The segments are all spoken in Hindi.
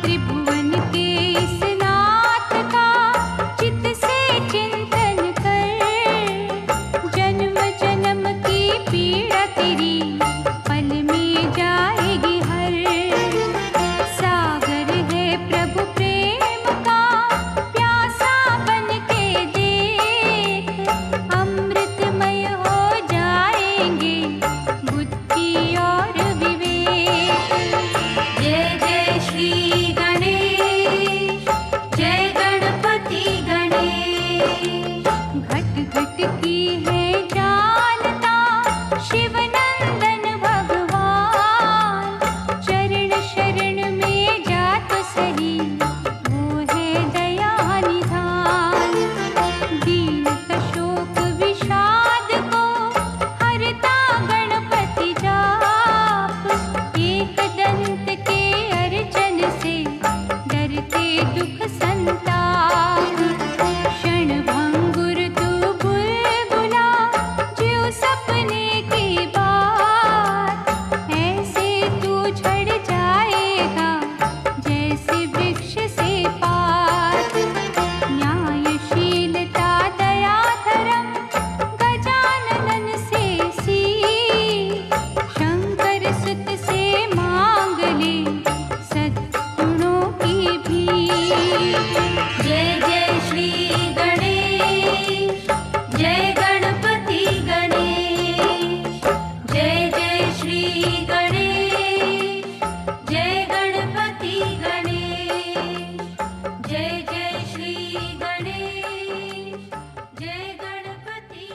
त्रिभुवन के इस नाथ का चित से चिंतन कर। जन्म जन्म की पीड़ा तेरी पल में जाएगी हर। सागर है प्रभु प्रेम का प्यासा बन के देख। अमृतमय हो जाएंगे बुद्धि और विवेक। जय जय श्री गणेश, जय गणपति गणेश। घट घट की है जानता शिव नंदन भगवान। चरण शरण में जात सही वो है दया निधान। दीन शोक विषाद को हरता गणपति जाप। एक दंत के अर्चन से डरते दुख संताप। क्षण भंगुर तू बुलबुला ज्यों सपने की बात। ऐसे तू झड़ जाएगा जैसे वृक्ष से पात। न्यायशीलता दया धर्म गजानन से सीख। शंकर सुत से मांग ले सद्गुणों की भीख। जय जय श्री गणेश, जय गणपति गणेश। जय जय श्री गणेश, जय गणपति गणेश। जय जय श्री गणेश, जय गणपति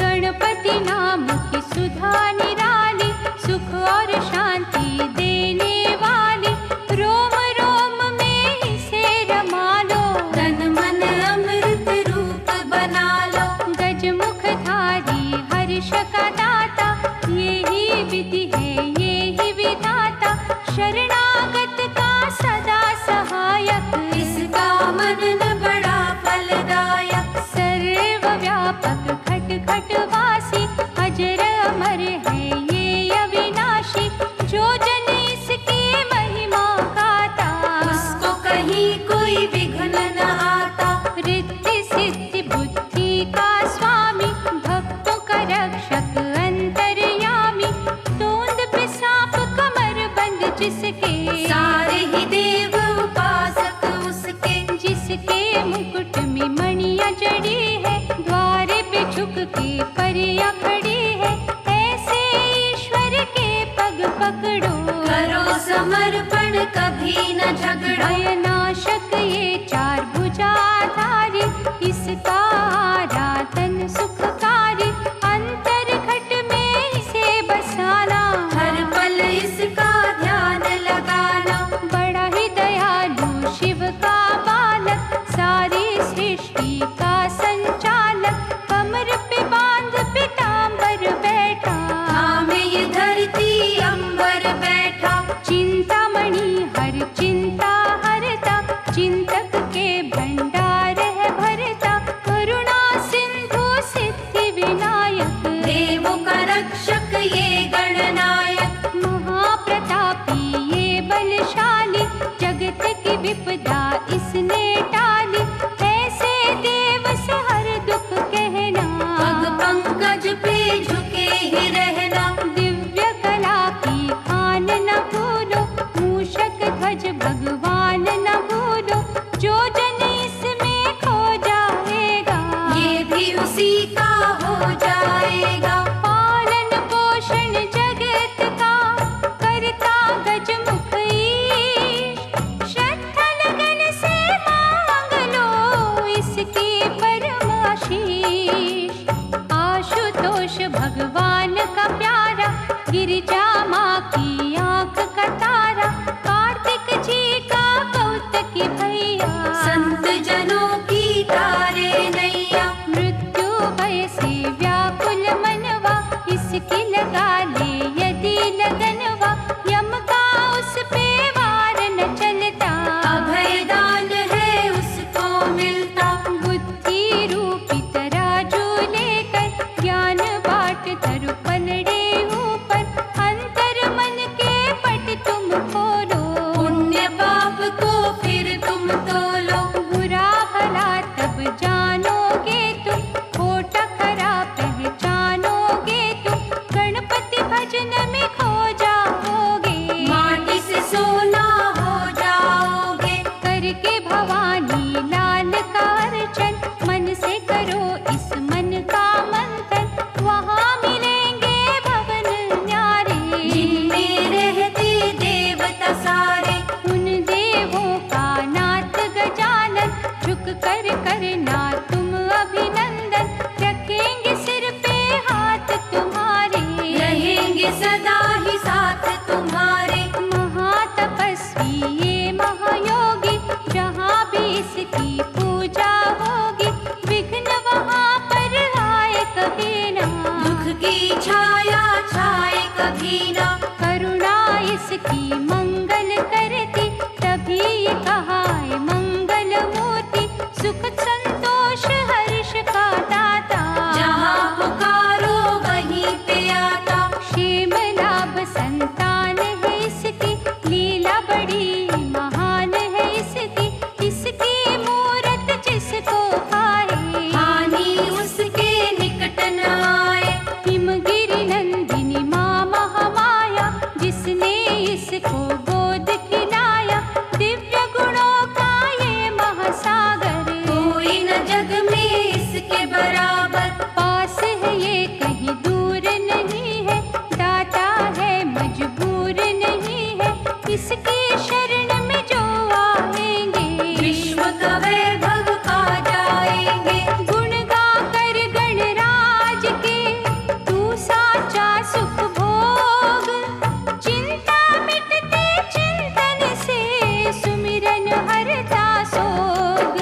गणपति नाम की सुधा निराली। सुख और शांति देने वाली। रोम रोम में इसे रमा लो। तन मन अमृत रूप बना लो। गजमुख धारी हर्ष का दाता। ये ही विधि है ये ही विधाता। शरणागत का सदा सहायक। इसका मनन बड़ा फलदायक। सर्वव्यापक खट खट वासी। अजर अमर है ये अविनाशी। जो जन इसकी महिमा गाता उसको कहीं कोई विघ्न न आता। रिद्धि सिद्धि बुद्धि का स्वामी। भक्तों का रक्षक अंतर्यामी। तोंद पे सांप कमर बंद जिसके। सारे ही देव उपासक उसके। जिसके मुकुट में मणियां जड़ी है। द्वारे पे झुक के परियां खड़ी है। ऐसे ईश्वर के पग पकड़ो। करो समर्पण कभी न झगड़ो। भयनाशक ये चार भुजाधारी। इसका आराधन सुखकारी। अंतर घट में इसे बसाना। हर पल इसका ध्यान लगाना। बड़ा ही दयालु शिव का बालक। सारी सृष्टि का संचालक। कमर पे बांध पीतांबर बैठा। थामे ये धरती अंबर बैठा। चिंतामणि हर चिंता हरता। चिंतक के भंडार है भरता। करुणा सिंधु सिद्धि विनायक। देवों का रक्षक ये गणनायक। महाप्रतापी ये बलशाली। जगत की विपदा इसने टाली। ऐसे देव से हर दुख कहना। पग पंकज पे झुके ही रहना। दिव्य कला की खान न भूलो। मूषक ध्वज भगवान न भूलो। जो जन इसमें खो जाएगा ये भी उसी का हो जाएगा। पालन पोषण जगत का करता गजमुख ईश। श्रद्धा लगन से मांग लो इसके परम आशीष। आशुतोष भगवान का प्यारा। गिरिजा माँ की आंख का तारा। कार्तिक जी का कौतकी भैया। संत जनों की तारे नैया। मृत्यु भय से व्याकुल मनवा। इसकी लगा ले यदि लगनवा। यम का उस पे वार न चलता। अभय दान है करके भवानी लाल का अर्चन, मन से करो इस मन का मंथन, वहाँ मिलेंगे भवन न्यारे। जिनमें रहते देवता सारे, उन देवों का नाथ गजानन, झुक कर करना तुम अभिनंदन, रखेंगे सिर पे हाथ तुम्हारे, रहेंगे सदा ही साथ तुम्हारे। महातपस्वी ये महायोगी, जहाँ भी इसकी पूजा होगी, विघ्न वहाँ पर आए कभी ना, दुख की छाया छाए कभी ना। करुणा इसकी मंगल करती, तभी ये कहा है मंगल मूर्ति, सुख संतोष हर्ष का दाता, जहाँ पुकारो वहीं पे आता। क्षेम लाभ संतान है इसकी, लीला बड़ी महान है इसकी, इसकी मूरत जिसको खाए, हानि उसके निकट न आए। हिमगिरि नंदिनी माँ महामाया, जिसने इसको गोद खिलाया, दिव्य गुणों का ये महासागर, कोई न जग में इसके बराबर। पास है ये कहीं दूर नहीं है, दाता है मजबूर नहीं है, इसकी शरण में जो आएंगे, विश्व का वैभव पा जाएंगे। गुण गा कर गणराज के, तू साचा सुख भोग, चिंता मिटते चिंतन से, सुमिरन हरता सोग।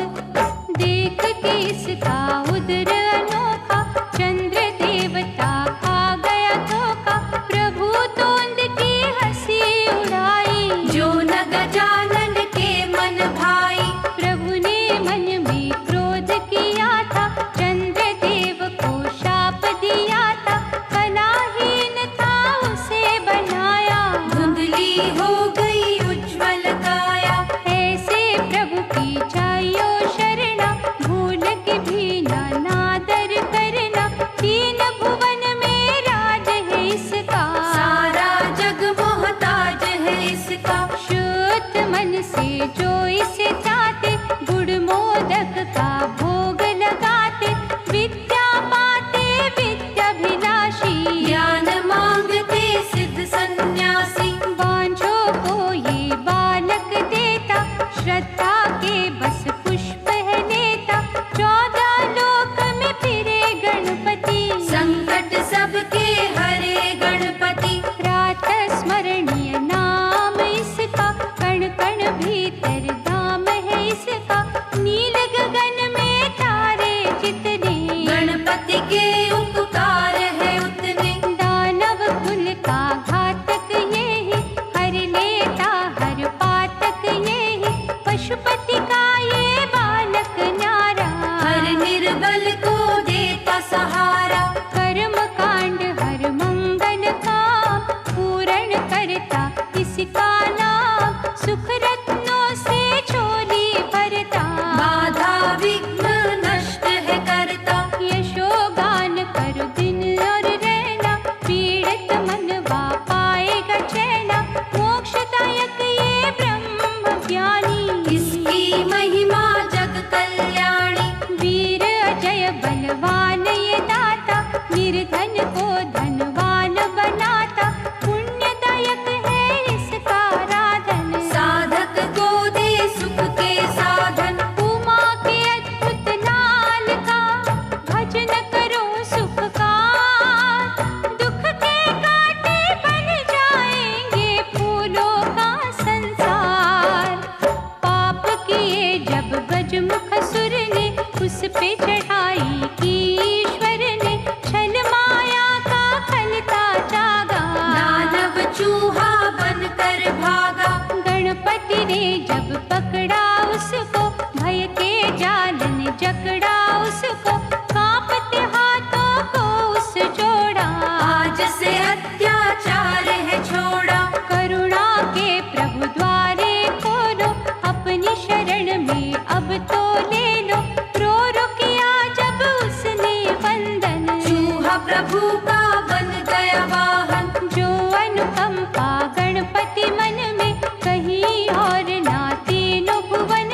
देख के इसका उदर अनोखा, चंद्र देवता खा गया धोखा, प्रभु तोंद की हंसी उड़ाई, जो न गजानन के मन भाई। प्रभु ने मन में क्रोध किया था, चंद्र देव को शाप दिया था, कलाहीन था उसे बनाया, धुंधली हो गई उज्ज्वल काया। ऐसे प्रभु की चाहियो शरणा, भूल के भी नादर करना, तीन भुवन में राज है इसका, सारा जग मोहताज है इसका। शुद्ध मन से जो इसे चाहते, गुड़ मोदक का भोग लगाते, विद्या पाते विद्याभिलाषी, ज्ञान मांगते सिद्ध सन्यासी। बांझों को ये बालक देता, श्रद्धा के बस पुष्प है लेता, 14 लोक में फिरे गणपति, संकट सबके हरे गणपति। रात स्मरणीय नाम इसका, कण कण भीतर धाम है इसका, नील गगन में तारे जितने, गणपति के उपकार है उतने। दानव कुल का घातक यही, हर लेता हर पातक यही, पशुपति का ये बालक न्यारा, हर निर्बल को देता सहारा। कर्म कांड हर मंगल काम, पूर्ण करता इसका नाम, सुख रत्नों से झोली भरता, बाधा विघ्न नष्ट है करता। यशोगान कर दिन और रहना, पीड़ित मनवा पाएगा चैना, मोक्षदायक ये ब्रह्म ज्ञानी, इसकी महिमा जग कल्याणी। वीर अजय बलवान ये दाता, निर्धन को धनवान बनाता, पुण्यदायक है इसका राधन, साधक को दे सुख के साधन। उमा के अद्भुत लाल का भजन करो सुख का, दुख के कांटे बन जाएंगे फूलों का संसार, पाप किए जब गजमुख सुर ने, उस पे चढ़ाई की ईश्वर ने, छल माया का खलता जागा, दानव चूहा बनकर भागा। गणपति ने जब पकड़ा उसको, भय के जाल ने जकड़ा उसको, कांपते हाथों को उस जोड़ा, आज से अत्याचार है छोड़ा। करुणा के प्रभु द्वारे खोलो, अपनी शरण में अब तो ले लो, रो रो किया जब उसने वंदन, चूहा प्रभु का बन गया वाहन। जो अनुकंपा गणपति मन में, कहीं और ना तीनों भुवन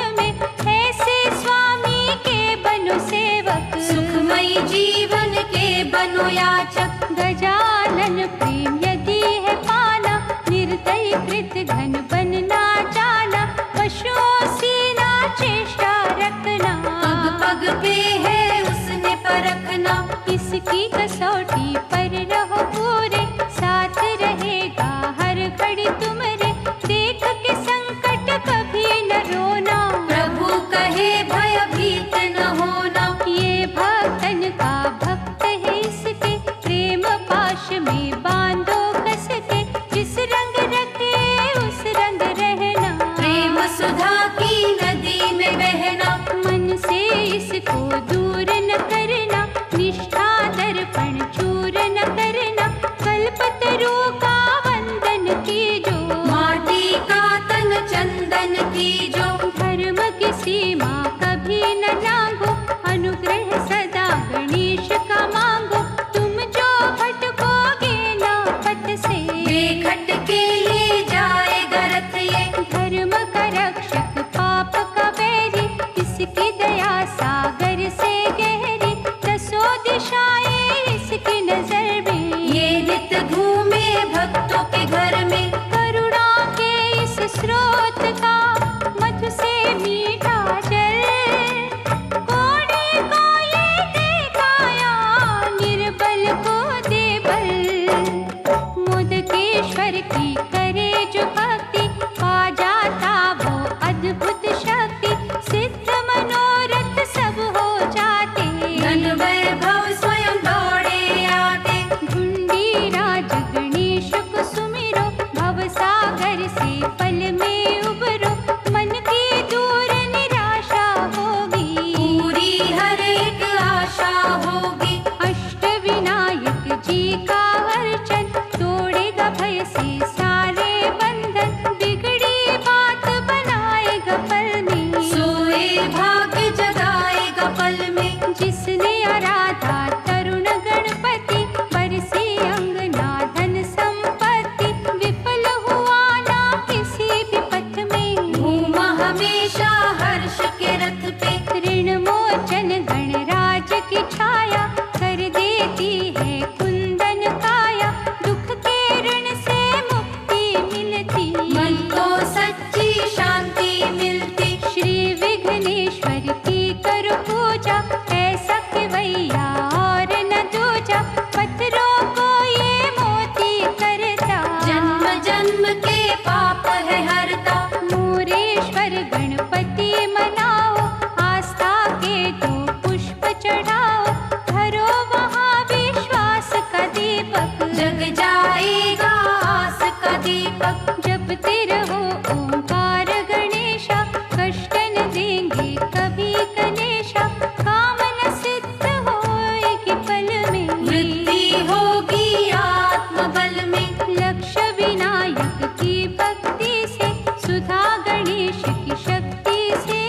के रथ पे। ऋण मोचन गणराज की छाया कर देती है कुंदन काया। दुख के ऋण से मुक्ति मिलती, मन को सच्ची शांति मिलती। श्री विघ्नेश्वर की करो पूजा, ऐसा खिवैया और न दूजा। पत्थरों को ये मोती करता, जन्म जन्म के पाप है हरता। मोरेश्वर गणपति मनाओ, आस्था के दो पुष्प चढ़ाओ। धरो वहाँ विश्वास का दीपक, जग जाएगा आस का दीपक। जपते रहो ओंकार गणेशा, कष्ट न देंगे कभी कलेशा। कामना सिद्ध होएगी पल में, वृद्धि होगी आत्मबल में। लक्ष्य विनायक की भक्ति से, सुधा गणेश की शक्ति से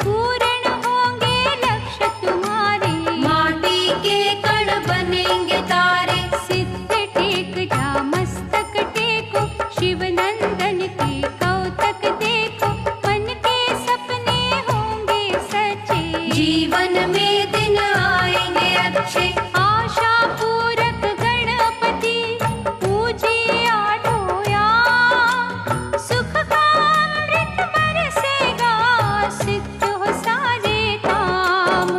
पूर्ण होंगे लक्ष्य तुम्हारे। माटी के कण बनेंगे तारे। सिद्ध टेक जा मस्तक टेको, शिव नंदन के कौतक देखो। मन के सपने होंगे सच्चे, जीवन में दिन आएंगे अच्छे। आशा पूरक गणपति पूजिए आठों याम। सुख का अमृत बरसेगा, सिद्ध हो सारे काम।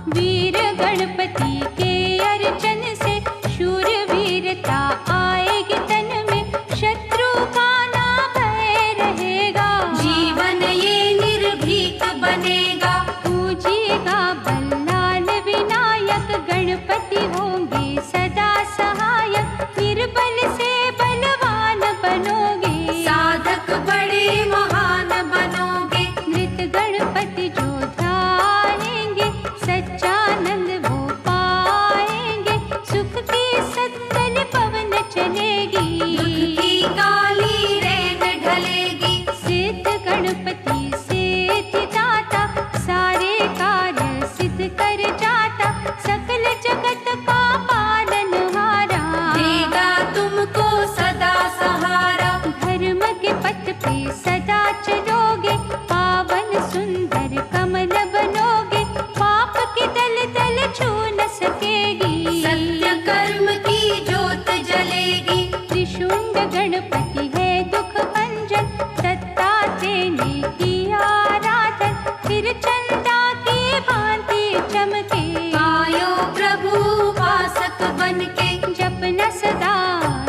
वीर गणपति के अर्चन से शूरवीरता आएगी तन में। शत्रु का ना भय रहेगा, जीवन ये निर्भीक बनेगा। पूजिएगा बल्लाल विनायक। गणपति होंगे सदा सहायक, निर्बल से बलवान बनोगे। साधक बड़े महान बनोगे। नृत गणपति जो ध्याएंगे, सच्चानंद वो पाएंगे। सुख की सत्तल पवन चलेगी, दुख की काली रैन ढलेगी। सिद्ध गणपति सिद्धि दाता, सारे कार्य सिद्ध कर जाता। सकल जगत का पालनहारा, देगा तुमको सदा सहारा। धर्म के पथ पे सदा चलोगे, पावन सुंदर कमल बनोगे। पाप की दल दल छू न सकेगी, सत्य कर्म की ज्योत जलेगी। त्रिशूंड गणपति है दुख भंजन, दत्तात्रेय ने किया आराधन। फिर चंदा की भांति चमके, आयो प्रभु उपासक बनके। जपना सदा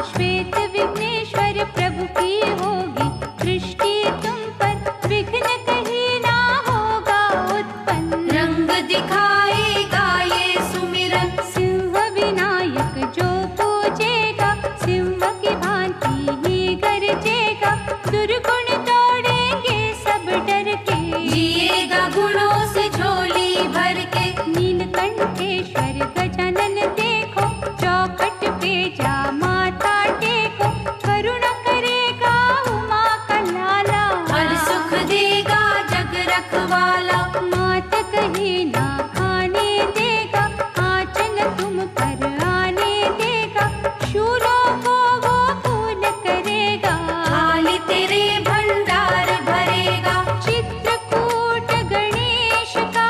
श्वेत विघ्नेश्वर, प्रभु की होगी दृष्टि तुम पर। विघ्न कहीं ना होगा उत्पन्न, रंग दिखाएगा ये सुमिरन। सिंह विनायक जो पूजेगा, सिंह की भांति ही गरजेगा। दुर्गुण दौड़ेंगे सब डर के, जिएगा गुणों से झोली भर के। नीलकंठेश्वर गजानन देखो, चौखट पे जा माथा टेको। करुणा करेगा उमा का लाला, हर सुख देगा जग रखवाला। मात कहीं ना खाने देगा, आंचल तुम पर आने देगा। शूलों को वो फूल करेगा, थाली तेरे भंडार भरेगा। चित्रकूट गणेश का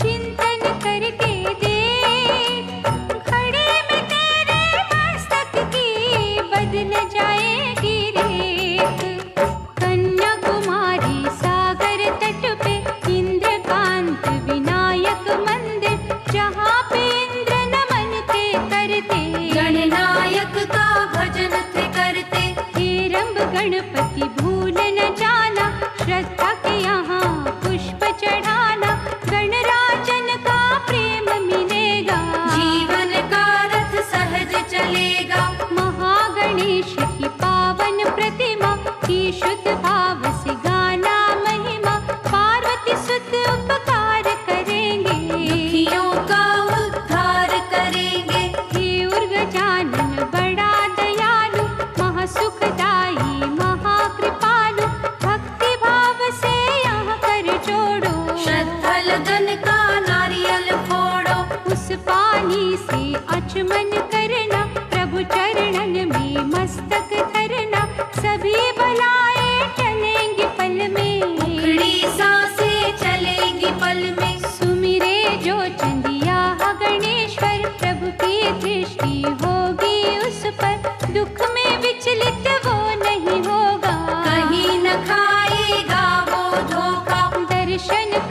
चिंतन करके देख। घड़ी में तेरे मस्तक की बदल जाएगी रेख। कन्याकुमारी सागर तट पे इंद्र का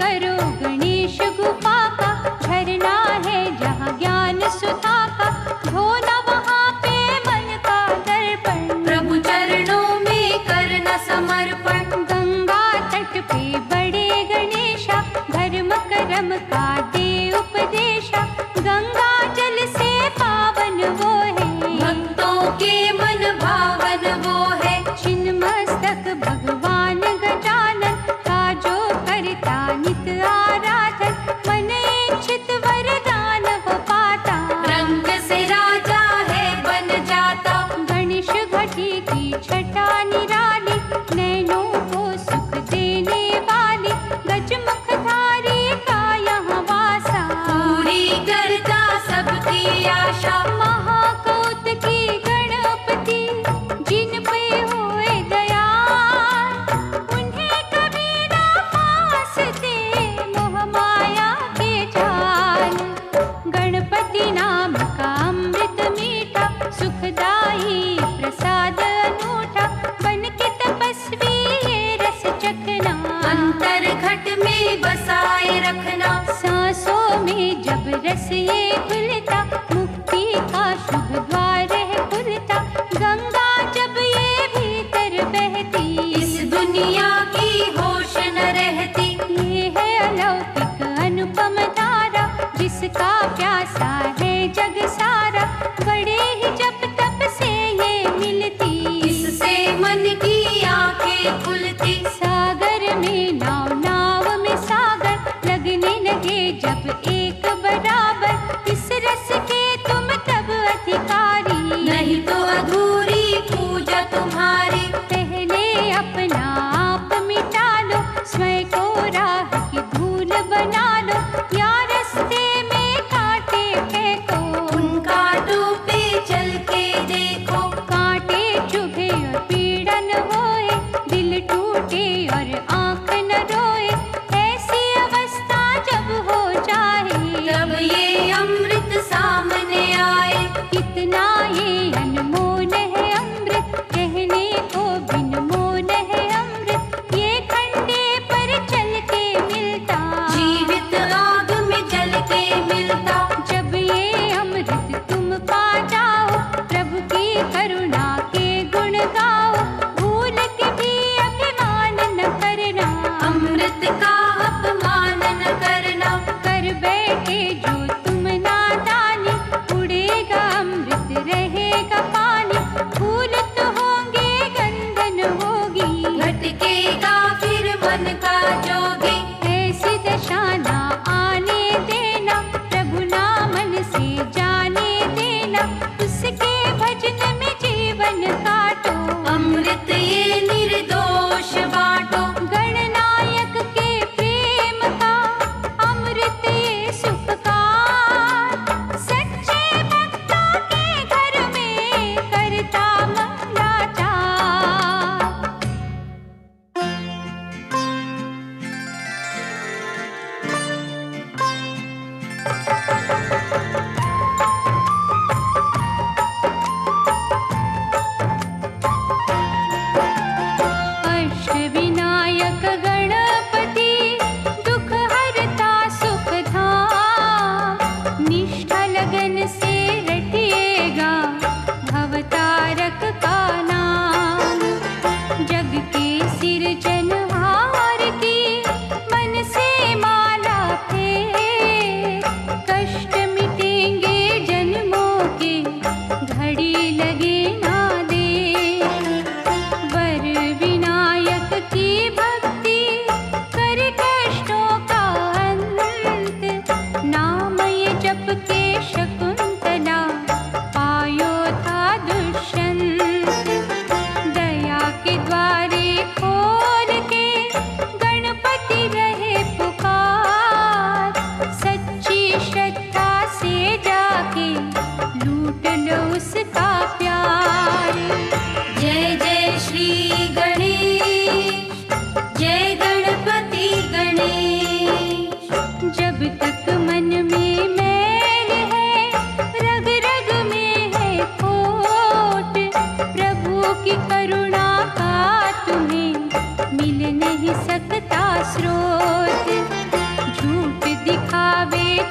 करो गणेश गुफा का, झरना है जहाँ ज्ञान सुधा का, धोना वहाँ पे मन का दर्पण, प्रभु चरणों में करना समर्पण। गंगा तट पे बड़े गणेशा, धर्म कर्म का दे उपदेशा, गंगा जल से पावन वो है, भक्तों के मन भावन वो है। छिन्नमस्तक भगवान गजानन, का जो करता नित आराधन, मन इच्छित वरदान हो पाता, रंग से राजा है बन जाता। गणेश घटी की छटा निराली, नैनों को सुख देने वाली, गजमुखधारी का यहाँ वासा, पूरी करता सबकी आशा। महाकौतुकी गणपति, जिन पे हुए दयाल, उन्हें कभी ना फांसते मोह माया के जाल। गणपति नाम का अमृत मीठा, सुखदाई प्रसाद अनूठा, बन के तपस्वी ये रस चखना, अंतर घट में बसाए रखना। सांसों में जब रस ये खुलता, मुक्ति का शुभ द्वार है खुलता, गंगा जब ये भीतर बहती, इस दुनिया की होश न रहती। ये है अलौकिक अनुपम धारा, जिसका प्यासा है जग सारा, बड़े ही जप तप से ये मिलती, इससे मन की आंखें खुलती। सागर में नाव नाव में सागर, लगने लगे जब एक बराबर, इस रस के तुम तब अधिकारी, नहीं तो अधूरी पूजा तुम्हारी। पहले अपना आप मिटा लो, स्वयं को राह की धूल बना लो, या रास्ते में कांटे फेंको, उन कांटों पे चल के देखो। कांटे चुभे और पीड़ा न होए, दिल टूटे और आंख न रोए, ऐसी अवस्था जब हो जाए, तब ये अमृत सामने आए। कितना ये अनमोल है अमृत, कहने को बिन मोल है अमृत, ये खंडे पर चल के मिलता, जीवित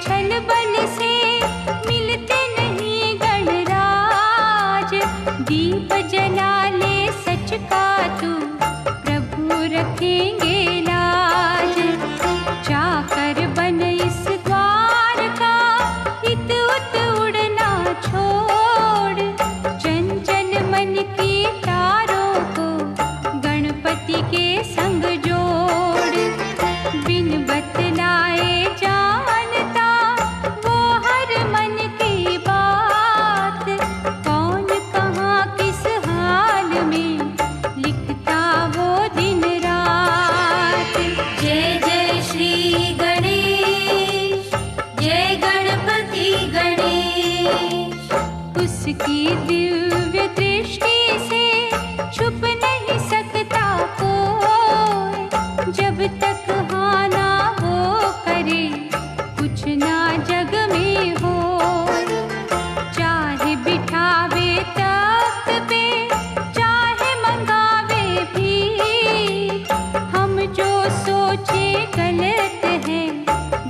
छल बल से मिलते नहीं गणराज। दीप जला ले सच का तू, प्रभु रखेंगे लाज। चाकर बन इस द्वार का, इत उत उड़ना छोड़। चंचल मन की तारों को गणपति के संग जोड़। बिन बतलाए जानता वो हर मन की बात। कौन कहाँ किस हाल में लिखता वो दिन रात। जय जय श्री गणेश, जय गणपति गणेश। उसकी दिव्य दृष्टि से छुप नहीं सकता कोई। जब तक हाँ ना वो करे, कुछ ना जग में हो। चाहे बिठावे तख्त पे, चाहे मंगावे भी, हम जो सोचे गलत है,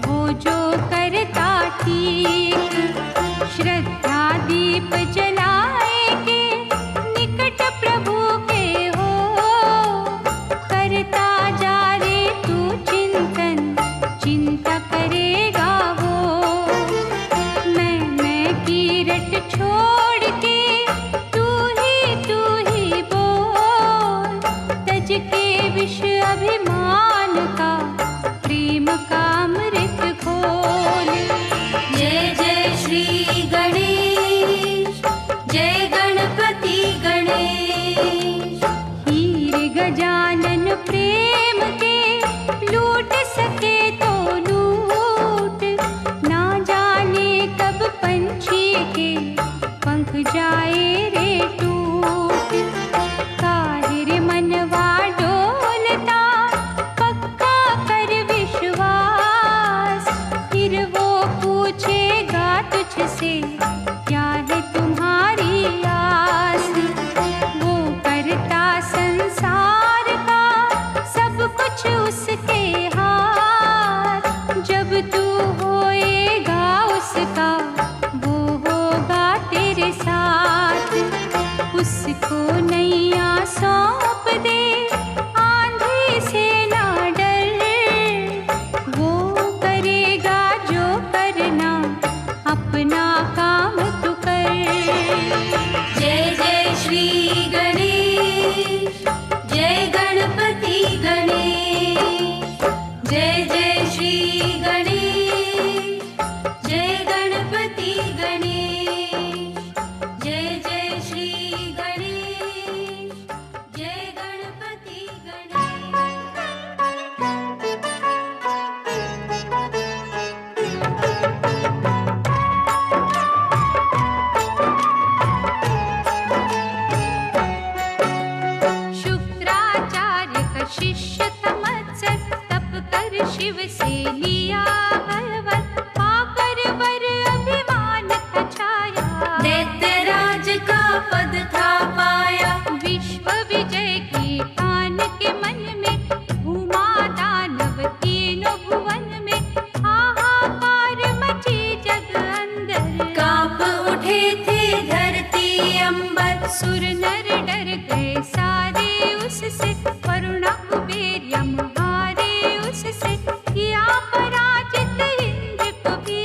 वो जो करता ठीक। श्रद्धा दीप जलाएंगे, निकट प्रभु के हो। करता जा रे तू चिंतन, चिंता करेगा वो। मैं की रट छोड़ के तू ही बोल। तज के विष अभिमान का, प्रेम का अमृत खोल। जय जय श्री गणेश, जय गणपति गणेश। हीर गजानन प्रेम के, लूट सके तो लूट। ना जाने कब पंछी के पंख जाए रे टूट। काहिर मनवा डोलता, पक्का कर विश्वास। फिर वो पूछेगा तुझसे, क्या है तुम्हारी आस। वो करता संसार का, सब कुछ उसके हाथ। जब तू होएगा उसका, वो होगा तेरे साथ। उसको नैया सौंप दे, आंधी से ना डर। वो करेगा जो करना, अपना काम तू कर। जय जय श्री गणेश, जय गणपति गणेश। जय जय श्री गणेश, जय गणपति गणेश। जय जय श्री गणेश, जय गणपति शुक्राचार्य का शिष्य था मत्सर, तप कर शिव से लिया बलवर। पाकर वर अभिमान था छाया, दैत्यराज का पद था पाया। विश्व विजय की ठान के मन में, घूमा दानव तीनों भुवन में। हाहाकार मची जग अंदर, कांप उठे थे धरती अंबर। सुर नर डर गए सारे उससे, वरुणा कुबेर यम हारे उससे। किया पराजित इंद्र को भी,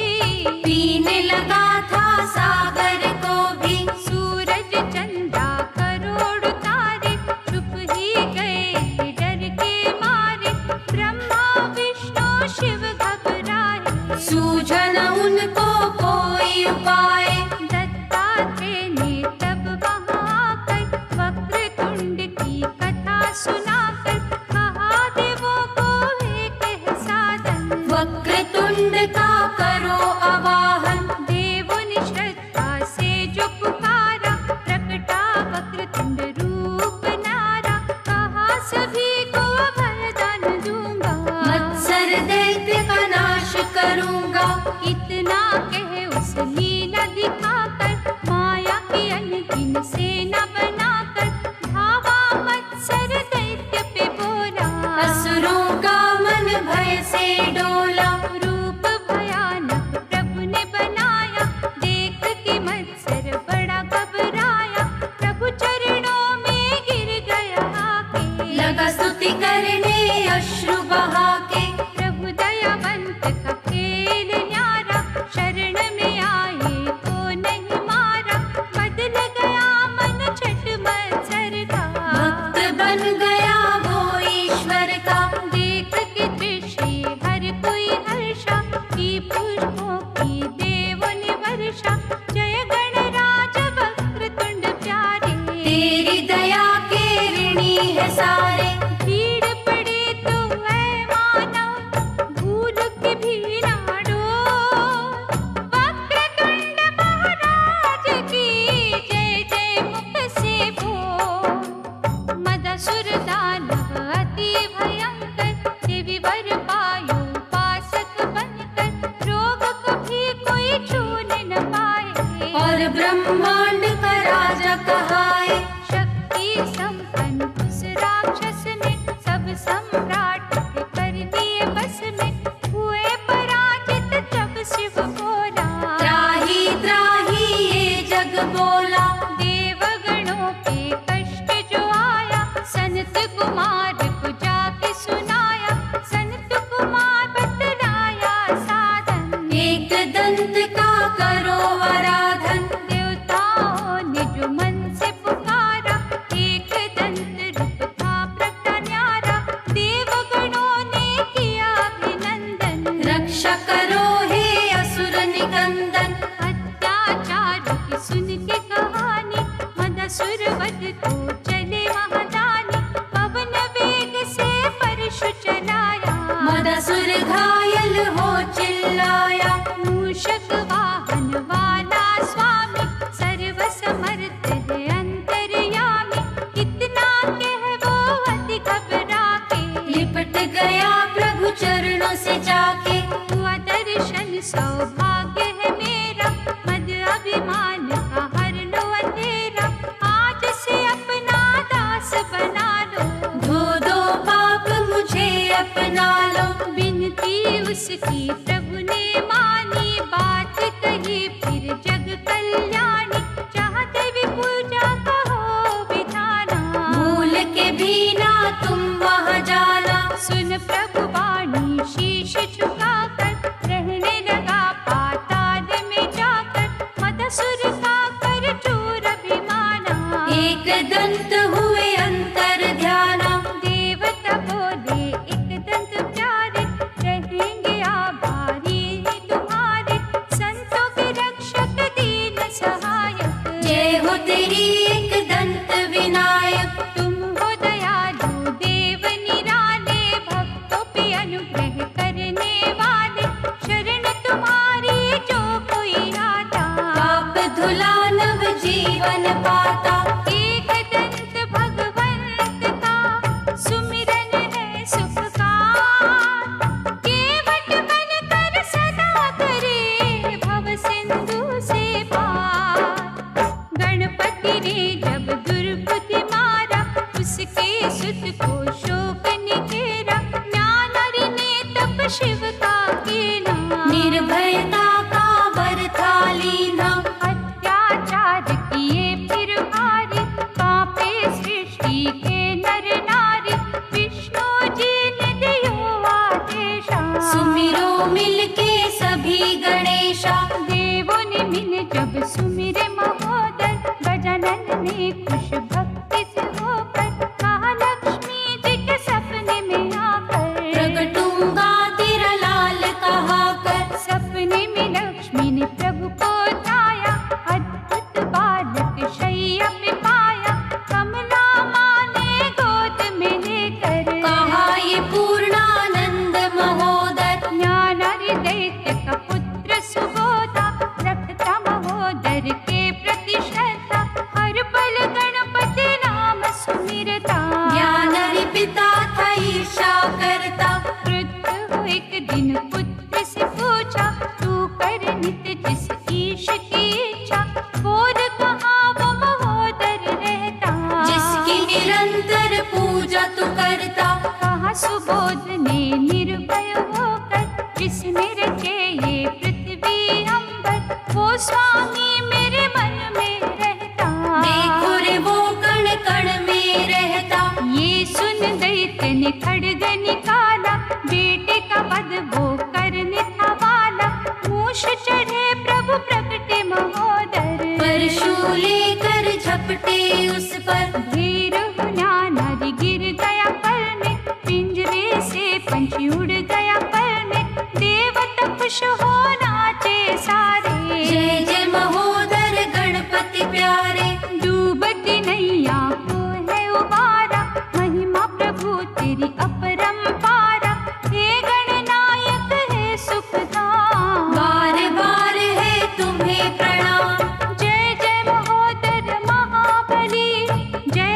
पीने लगा था सागर को भी। सूरज चंदा करोड़ तारे, चुप ही गए डर के मारे। ब्रह्मा विष्णु शिव घबराए, सूझा न उनको कोई उपाय। दत्तात्रेय ने तब वहाँ आकर, वक्रतुंड की कथा सुनाकर। कहा देवों को एक है साधन, वक्रतुंड का करो आवाहन। देवों ने श्रद्धा से जो पुकारा, प्रकटा वक्रतुंड रूप नारा। कहा सभी को वरदान दूंगा, मत्सर दैत्य का नाश करूंगा। इतना कह उस लीला दिखाकर, माया की अनगिन सेना बनाकर। धावा मत्सर दैत्य पे बोला, असुरों का मन भय से डोला। रूप भयानक और ब्रह्मांड का राजा कहाए। शक्ति संपन्न उस राक्षस ने सब सम्राट के कर दिए बस में। हुए पराजित तब शिव बोला, त्राही त्राही ये जग बोला। देवगणों पे कष्ट जो आया, संत कुमार को जाके सुनाया। संत कुमार बतलाया साधन, एक दंत का करो आराधन। देवताओं ने जो मन से पुकारा, एक दंत रूप था प्रकट न्यारा। देवगणों ने किया अभिनंदन, रक्षा करो हे असुर निकंदन। अत्याचार की सुन के कहानी, मदसुर वध को चले महादानी। पवन वेग से परशु चलाया, मदसुर घायल हो चिल्लाया। मूषक वाहन वाला स्वामी, सर्व समर्थ है अंतर्यामी। कितना कह वो अति घबरा के, लिपट गया प्रभु चरणों से जाके। हुआ दर्शन सौभाग्य है मेरा, मद अभिमान का हर लो अंधेरा। आज से अपना दास बना लो, धो दो पाप मुझे अपना लो। बिनती उसकी प्रभु ने मानी, बात कही फिर जग कल्याणी। चाहते भी पूजा का हो विधाना, भूल के भी ना तुम वहाँ जाना। सुन प्रभु वाणी शीश झुकाकर, रहने लगा पाताल में जाकर। मदसुर का कर चूर अभिमाना, एक दंत हुए अंतर ध्याना। देवता बोले एक दंत प्यारे, रहेंगे आभारी तुम्हारे। संतों के रक्षक दीन सहायक, जय हो तेरी एक दंत विनायक। तुम हो दयालु देव निराले, भक्तों पे अनुग्रह करने वाले। शरण तुम्हारी जो कोई आता, पाप धुला नव जीवन पाता। एक दंत भगवंत का सुमिरन है सुखकार। केवट बन कर सदा करे, भव सिंधु से पार। गणपति ने जब दुर्बुद्धि मारा, उसके सुत को शोक निघेरा। ज्ञानरि ने तप शिव का कीना, निर्भयता का वर था लीना। अत्याचार किए फिर भारी, कांपे सृष्टि के नर नारी। विष्णु जी ने दियो आदेशा, सुमिरो मिलके सभी गणेशा। देवों ने मिल जब सुमिरे महोदय, गजानन ने खुश भक्ति से होकर। कहा लक्ष्मी जी के सपने में आकर, प्रगटूंगा तेरा लाल कहा कर। सपने में लक्ष्मी ने प्रभु को ध्याया। अद्भुत बालक शैया पे पाया, कमला माँ ने गोद में लेकर। कहा ये पूर्णानंद महोदर। ज्ञानारि दैत्य का पुत्र सुबोधा, रखता महोदर के प्रति श्रद्धा। हर पल गणपति नाम सुमिरता, ज्ञानरि पिता था ईर्षा करता। क्रुद्ध हो एक दिन पुत्र से पूछा, तू कर नित्य जिस ईश की इच्छा। बोल कहाँ वो महोदर रहता, जिसकी निरंतर पूजा तू करता। कहा सुबोध ने निर्भय होकर, जिसने रचे ये पृथ्वी अंबर। वो स्वामी मेरे मन में रहता, देखो रे वो कण कण में रहता। ये सुन दैत्य ने खड्ग निकाला, बेटे का वध वो करने था वाला। मूष चढ़े प्रभु प्रगटे महोदर, परशु लेकर झपटे उस पर। धीर ज्ञानरि गिर गया करने, पिंजरे से पंछी उड़ गया करने। देवता खुश हो नाचे सारे, जय जय महोदर गणपति प्यारे। डूबती नैया को है उबारा, महिमा प्रभु तेरी अपरंपारा। हे गणनायक है सुखधाम, बार बार है तुम्हें प्रणाम। जय जय महोदर महाबली। जय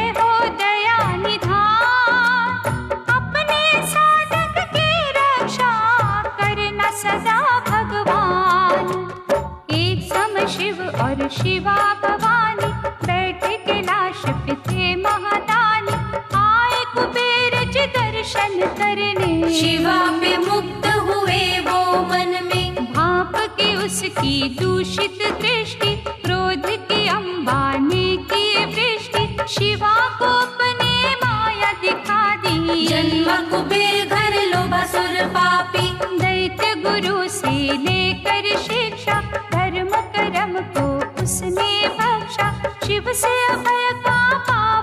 शिवा भवानी, बैठे कैलाश पे थे महादानी, आए कुबेर जी दर्शन करने। शिवा पे मुग्ध हुए वो मन में, भाप के उसकी दूषित दृष्टि, क्रोध की अम्बा ने की वृष्टि, शिवा को अपने माया दिखा दी। जन्म कुबेर घर लोभासुर पापी, दैत्य गुरु से लेकर शिक्षा, धर्म कर्म को उसने बख्शा, शिव से अभय का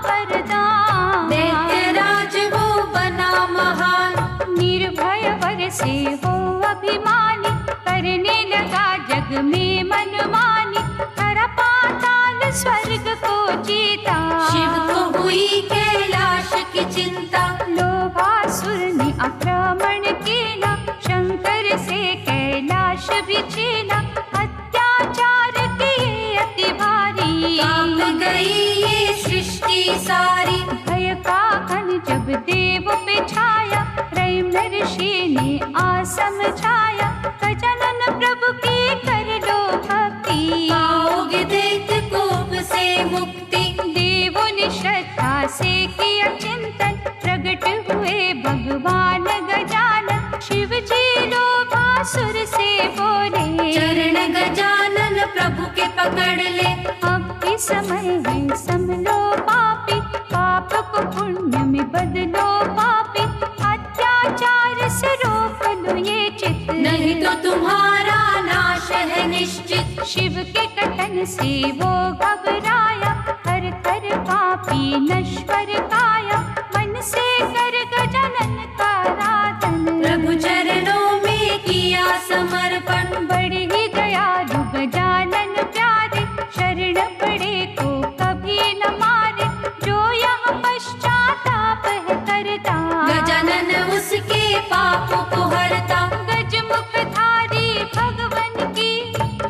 वरदान। दैत्य राज वो बना महान, निर्भय वर से हो अभिमानी, करने लगा जग में मनमानी, धरा पाताल स्वर्ग को जीता। शिव को हुई कैलाश की चिंता, लोभासुर ने आक्रमण किया, शंकर से कैलाश भी छीना, अत्याचार किए अति भारी। कांप गई ये सृष्टि सारी, भय का घन जब देव पे छाया, रैम ऋषि ने समझाया, गजानन प्रभु की कर लो भक्ति, पाओगे दैत्य कोप से मुक्ति। देवों ने श्रद्धा से किया चिंतन, प्रकट हुए भगवान गजानन, शिव जी लोभासुर से बोले। चरण गजानन प्रभु के पकड़ ले, अब भी समय है संभलो पापी, पाप को पुण्य में बदलो पापी, अत्याचार से रोक लो ये चित, नहीं तो तुम्हारा नाश है निश्चित। शिव के कथन से वो घबराया, कर कर पापी नश्वर काया, मन से कर गजानन का आराधन। प्रभु चरणों में किया समर्पण, बड़ी ही दयालु गजानन प्यारे, शरण पड़े को कभी न मारे, जो यहाँ पश्चाताप है करता। गजानन उसके पापों को हरता, गजमुखधारी भगवन की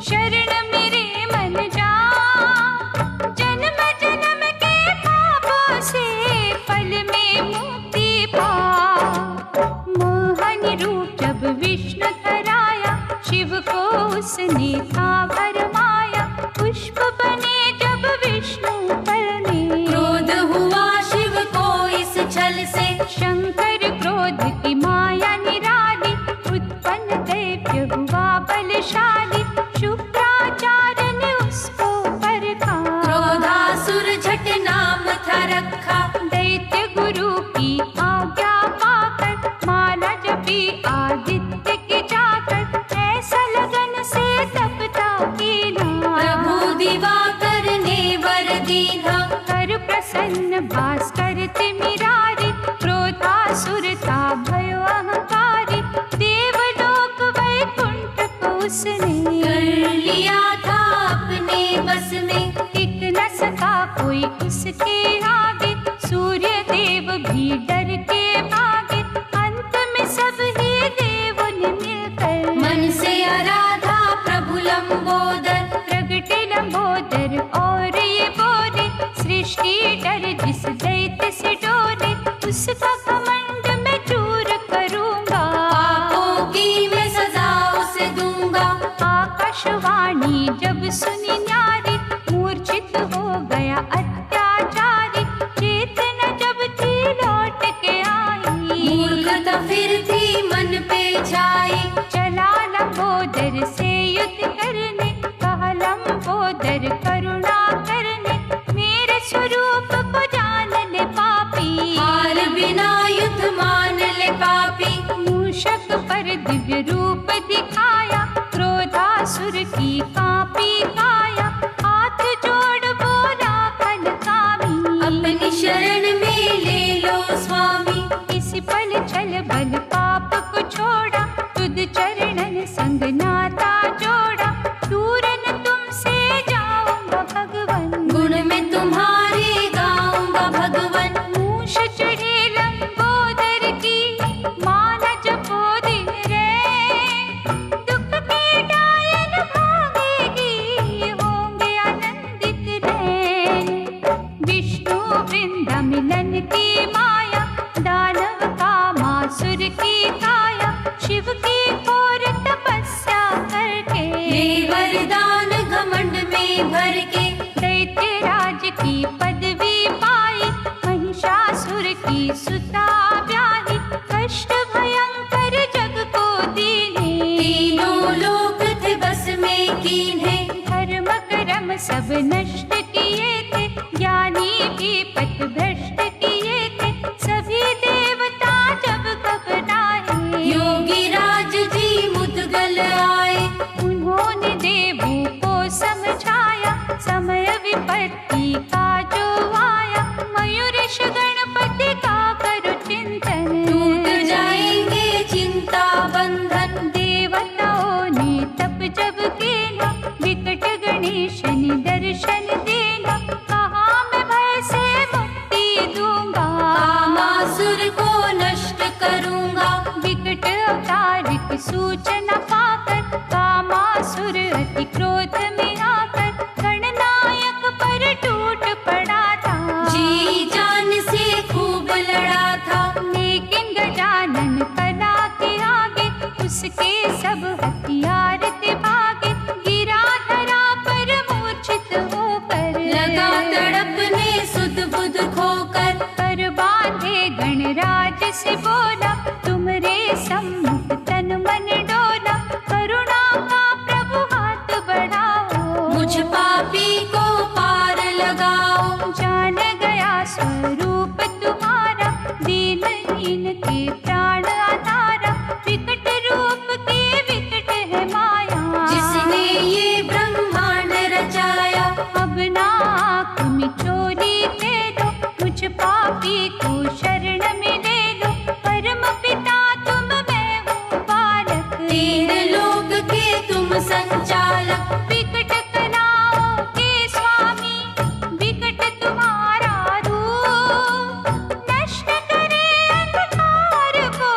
शरण मेरे मन जा, जन्म जन्म के पापों से पल में मुक्ति पा। मोहन रूप जब विष्णु धराया, शिव को उसने था भरमाया, पुष्प बने जब विष्णु पर में, क्रोध हुआ शिव को इस छल से, शंकर क्रोध की माया निराली, उत्पन्न दैत्य हुआ बलशाली, शुक्राचार्य ने उसको परखा। क्रोधासुर झट नाम था रखा, दैत्य गुरु की आज्ञा पाकर, माला जपी आदित्य की जाकर, ऐसा लगन से तपता कीना। प्रभु दिवाकर ने वर दीना, कर प्रसन्न भास्कर तिमिरारी, क्रोधासुरता भयो अहंकारी, देवलोक वैकुंठ को उसने कर लिया था अपने बस में। टिक न सका कोई उसके आगे, सूर्य देव भी डर के भागे, अंत में सब ही देवों ने मिलकर, मन से आराधा प्रभु लंबोदर, प्रगटे लंबोदर और ये बोले, सृष्टि डर जिस दैत्य से डोले, उसका घमंड मैं चूर करूंगा। पापों की मैं सजा उसे दूंगा। आकाशवाणी जब सुनी न्यारी, मूर्छित हो गया अत्याचारी, चेतना जब थी लौट के आई, मूर्खता फिर थी मन पे छाई। चला लंबोदर से युद्ध करने, कहा लंबोदर करुणा करने, मेरे स्वरूप को जान ले पापी, हार बिना युद्ध मान ले पापी। मूषक पर दिव्य रूप दिखाया, क्रोधासुर की कांपी काया, हाथ जोड़ बोला खलकामी, अपनी शरण में ले लो स्वामी। इसी पल छल बल पाप को छोड़ा, तुद चरणन संग नाता जोड़ा, दूर न तुमसे जाऊंगा भगवन, गुण में तुम्हारे गाऊंगा भगवन। मूष चढ़े लंबोदर की, माना जपो दिन रे, दुख के डायन भागेगी, होंगे आनंदित रे। विष्णु वृंदा मिलन की माया, दानव का मासुर की काया, शिव की घोर तपस्या कर सब नष्ट किए थे, ज्ञानी भी पथ भ्रष्ट किए थे, सभी देवता जब घबराए। योगी राज जी मुदगल आए, उन्होंने देवों को समझाया, समय विपत्ति का जो आया, मयूरेश गणपति का करो चिंतन, टूट जाएंगे चिंता बंधन। देवताओं ने तप जब किया, विकट गणेश ने दर्शन देना, कहा मैं भय से मुक्ति दूंगा, कामासुर को नष्ट करूंगा। विकट अवतार की सूचना पाकर, कामासुर अति क्रोध में आकर, गणनायक पर टूट पड़ा था, जी जान से खूब लड़ा था। लेकिन गजानन कला के आगे, उसके सब हथियार थे भागे, गिरा धरा पर मूर्छित होकर, लगा तड़पने सुध बुध खोकर। कर बांधे गणराज से बोला, तुमरे सम्मुख तन मन डोला, करुणा का प्रभु हाथ बढ़ाओ, मुझ पापी को पार लगाओ। जान गया स्वरूप तुम्हारा, दीनहीन के प्राण आधारा, विकट रूप की विकट है माया, जिसने ये ब्रह्मांड रचाया। अब ना आँख में चोरी दे दो, मुझ पापी को शरण में ले लो, परम पिता तुम मैं हूँ बालक, तीन लोक के तुम संचालक। विकट कलाओं के स्वामी, विकट तुम्हारा रूप, नष्ट करे अंधकार को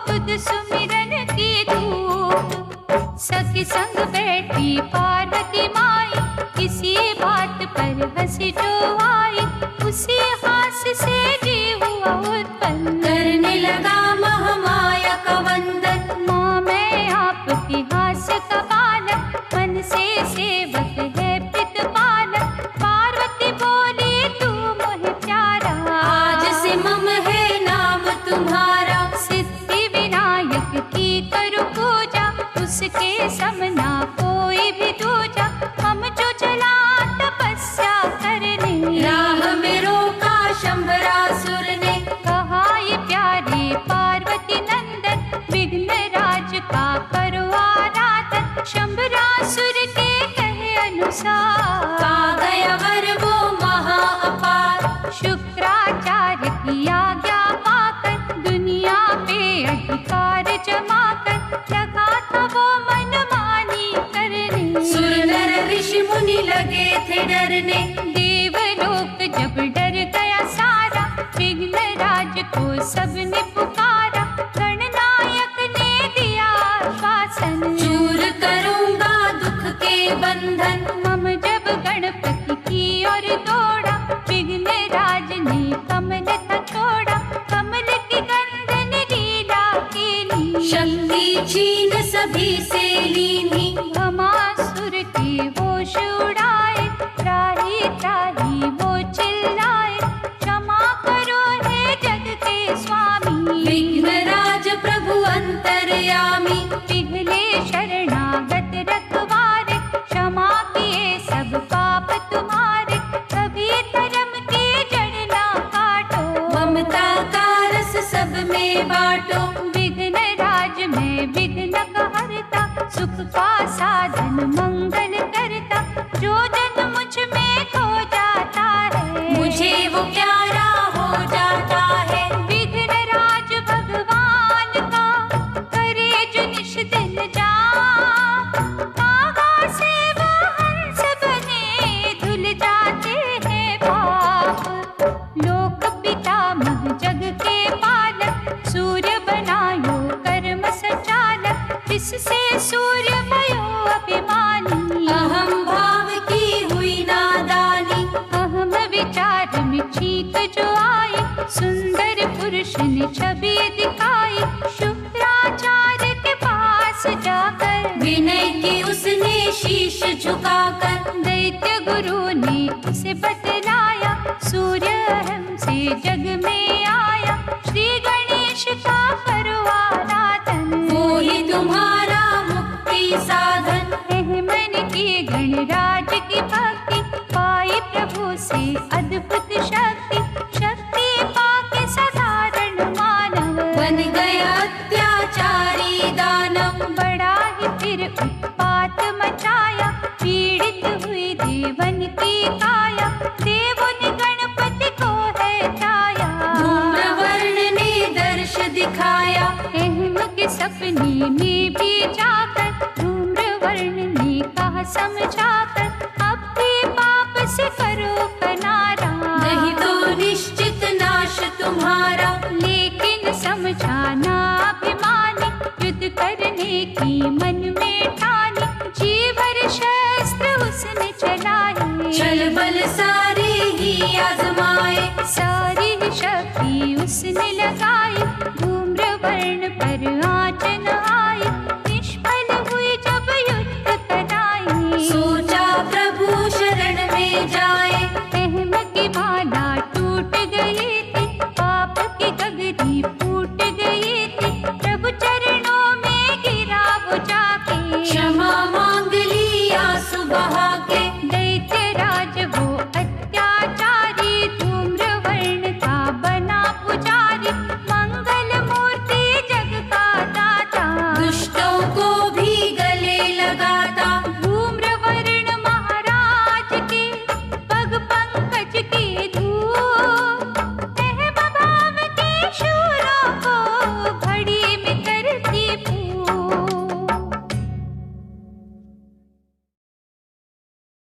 तुझ सुमिरन की धूप। सखी संग बैठी पार्वती माई, किसी बात पर हंसी जो आई, उसी हास से जीव हुआ उत्पन्न, करने लगा महामाया का वंदन। माँ मैं आपकी हास का बालक, मन से सेवक है प्रतिपालक, पार्वती बोली तू मोहे प्यारा, आज से मम है नाम तुम्हारा। सिद्धि विनायक की करो पूजा, उसके समना कोई भी दूजा, हम जो चला तपस्या करने, राह में रोका शंबरासुर ने। कहा ये प्यारे पार्वती नंदन, विघ्न राज का करो आराधन, शंबरासुर के कहे अनुसार, पा गया वर वो महा अपार। शुक्राचार्य की आज्ञा पाकर, दुनिया पे अधिकार जमाकर, लगा था वो मनमानी करने, सुर नर ऋषि मुनि लगे थे डरने। देवलोक जब डर गया सारा, विघ्न राज को सबने पुकारा, गणनायक ने दिया आश्वासन, चूर करूंगा दुख के बंधन। मम जब गणपति की ओर दौड़ा, विघ्न राज ने कमल था छोड़ा, कमल की गंधन लीला कीनी, शक्ति छीन सभी से लीनी। भमासुर के होश उड़ाए, त्राही त्राही वो चिल्लाए, क्षमा करो हे जग के स्वामी, विघ्नराज प्रभु अंतर्यामी। पिघले शरणागत रखवारे, क्षमा किए सब पाप तुम्हारे, कभी धर्म की जड़ ना काटो, ममता का रस सब में बांटो। विघ्न राज में विघ्न हरता, सुख का साधन मंगल करता, जो जन मुझ में खो जाता है, मुझे वो प्यारा हो जाता है। विघ्न राज भगवान का करे जो निश दिन जा, कागा से वो हंस बने धुल जाते हैं पाप, लोक पितामह जग के पालक, सूर्य बनायो कर्म सचालक, इससे सूर्य भयो अभिमानी, अहम भाव की हुई नादानी। अहम विचार में चीक जो आई, सुंदर पुरुष ने छवि दिखाई, शुक्राचार्य के पास जाकर, विनय की उसने शीश झुकाकर, दैत्य गुरु ने उसे बतलाया, सूर्य अहम से जग में आया, श्री गणेश का करो आराधन, वो ही तुम्हारा मुक्ति साधन। मन की गणराज की भक्ति, कीन लगाई